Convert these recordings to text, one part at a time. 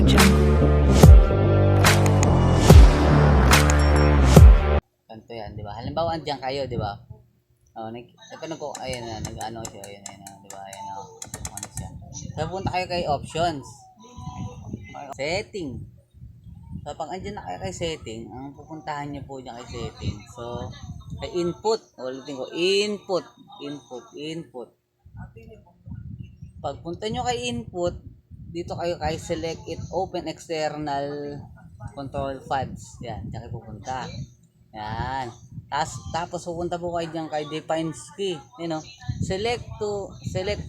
Ganito yan, di ba? Halimbawa, andiyan kayo, di ba? Oh, ayan na, nag-ano siya, ayan, di ba? Ayan, ano siya. So, punta kayo kay options. Setting. So, pag andyan na kayo kay setting, ang pupuntahan nyo po dyan kay setting. So, kay input. Ulitin ko, input. Pagpunta nyo kay input, dito kayo kay select it, open external control files. Yan, dyan kayo pupunta. Yan. Tapos pupunta po kayo dyan kay define key. You know, select to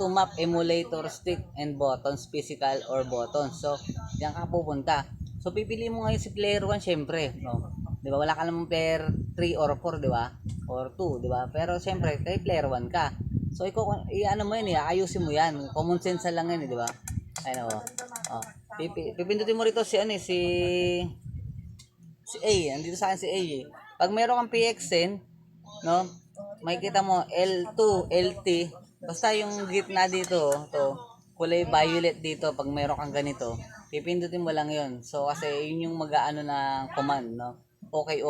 map emulator stick and buttons, physical or buttons. So, dyan ka pupunta. So, pipili mo ngayon si player 1 syempre, no? 'Di ba? Wala ka namang player 3 or 4, 'di ba? Or 2, 'di ba? Pero syempre, kay player 1 ka. So, ano mo 'yan, ayusin mo 'yan. Common sense lang 'yan, 'di ba? Ayun oh. Oh. Pipindutin mo rito si A. Andito sa akin si A eh. Pag meron kang PXN, no? Makikita mo L2, LT, basta yung gitna dito, to kulay violet dito pag meron kang ganito. Pipindutin mo lang 'yon. So kasi yun yung mag-aano ng command, no? Okay.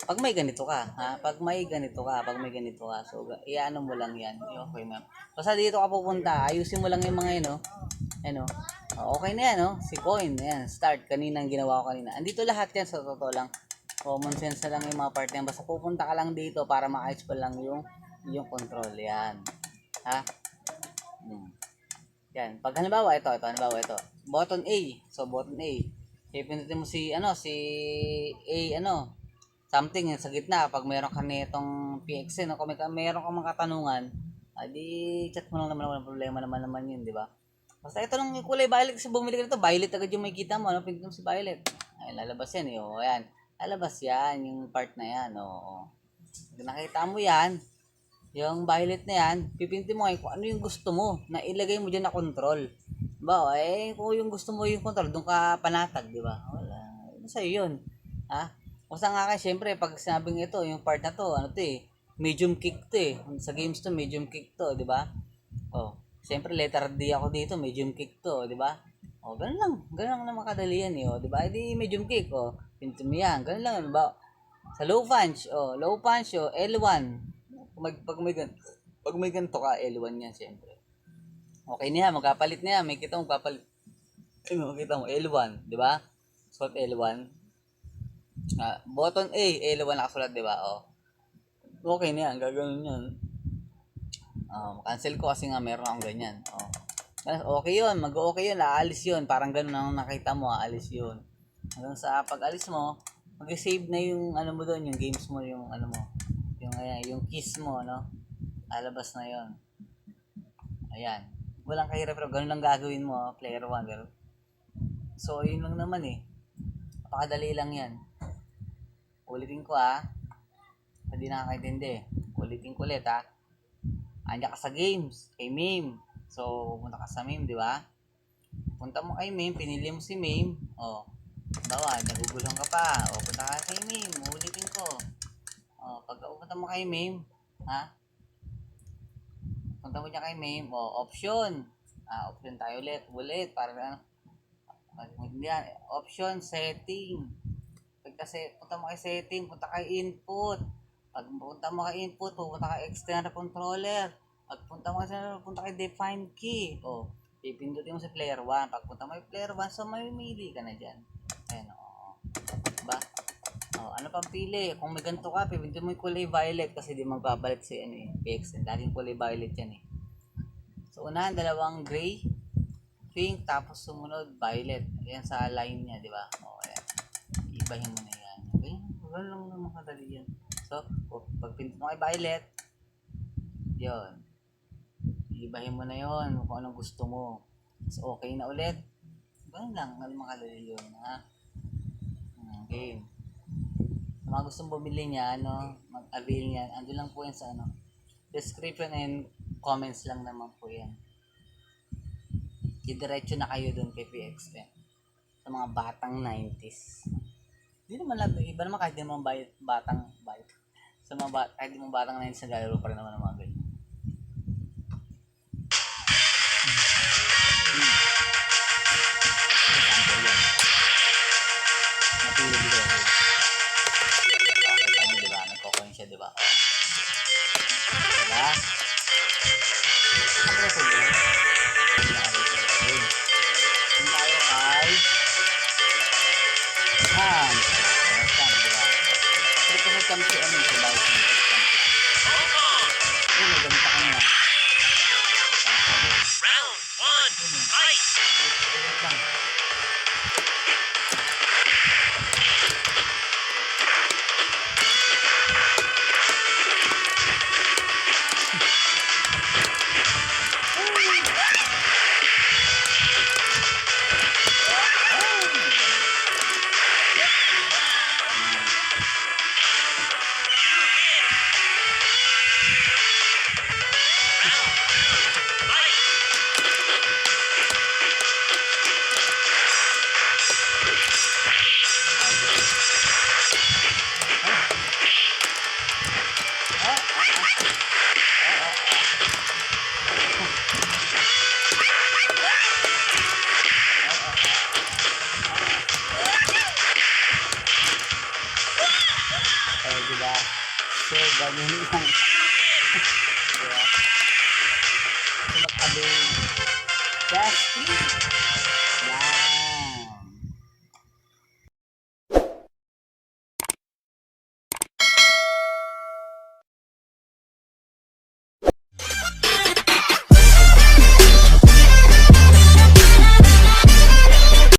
Pag may ganito ka, ha? Pag may ganito ka. So iano mo lang 'yan. Okay na. Basta dito ka pupunta, ayusin mo lang yung mga 'yan, no? Ano? Okay na 'yan, no? Si coin, 'yan. Start kanina ang ginawa ko kanina. Andito lahat 'yan sa totoo lang. Common sense na lang yung mga part na yan. Basta pupunta ka lang dito para ma-ayos pa lang yung control. Yan. Ha? Yan. Pag halimbawa ito. Button A. So, button A. Pipindutin mo si A, something sa gitna. Pag meron ka nitong PXN, kung meron kang mga katanungan, di chat mo lang naman, walang problema naman yun, di ba? Basta ito lang yung kulay violet kasi bumili ka nito, violet agad yung makikita mo, pindutin mo si violet. Ay, lalabas yan eh, o, ayan. Lalabas yan, yung part na yan, o. Pag nakita mo yan, yung violet na yan, pipindutin mo ngayon kung ano yung gusto mo na ilagay mo dyan na control. Diba? Kung yung gusto mo yung control, doon ka panatag, di ba? Wala. Sa'yo yun. Ha? Basta nga kayo, syempre, pag sinabing ito, yung part na to, ano to eh, medium kick to eh. Sa games to, medium kick to, di ba? Oh, syempre, letter D ako dito, medium kick to, di ba? Oh, ganun lang naman kadali yan eh, oh, di ba? Di medium kick, oh, pinto mo yan, ganun lang, di ba? Sa low punch, L1. Pag may ganito ka, L1 yan, syempre. Okay na yan, magkapalit na yan. Makikita mo, makikita mo, L1, di ba? Sulat L1. Button A, L1 nakasulat, di ba? Oh. Okay na yan, gagawin yan. Cancel ko kasi nga meron akong ganyan. Okay yun, mag-okay yun, aalis yun. Parang ganun ang nakita mo, aalis yun. Hanggang sa pag-alis mo, mag-save na yung ano mo doon, yung games mo, yung ano mo. Yung keys mo, no? Alabas na yon. Ayan. Walang kahirap pero ganun lang gagawin mo, player 1. Pero, so, yun lang naman eh. Napakadali lang yan. Ulitin ko hindi nakakaintindi. Ulitin ko ulit Andiyan ka sa games, kay MAME. So, punta ka sa MAME, di ba? Punta mo kay MAME, pinili mo si MAME. Bawa, nagugulong ka pa. Punta ka kay MAME, ulitin ko. Pag punta mo kay MAME, punta mo dyan kay MAME, option. Option tayo ulit, para option, setting. Kasi punta mo kay setting, punta kay input. Pag punta mo kay input, pupunta kay external controller. Pag punta mo kay define key. Pipindutin mo sa player 1. Pag punta mo kay player 1, so mamimili ka na dyan. Ayan, diba? Ano pang pili? Kung may ganito ka, pipindutin mo yung kulay violet kasi di magbabalit si PXN. Laging kulay violet yan eh. So, unahan, dalawang gray, pink, tapos sumunod, violet. Ayan sa line niya, di ba? Ayan. Ibahin mo na yan. Okay? Wala lang naman kadali yan. So, pag pindutin mo kay violet, yun. Ibahin mo na yun kung anong gusto mo. So, okay na ulit. Ganun lang, makadali yun, Okay. Sa mga gustong bumili niya, mag-avail niyan, ando lang po yan sa description and comments lang naman po yan. Didiretso na kayo dun kay PXN. Sa mga batang 90s. Hindi naman lang, iba naman kahit di naman batang bayot. Sa mga kahit di naman batang 90s, naglalaro pa rin naman ng mga ganyan. yun lang. Diba? So, magkabi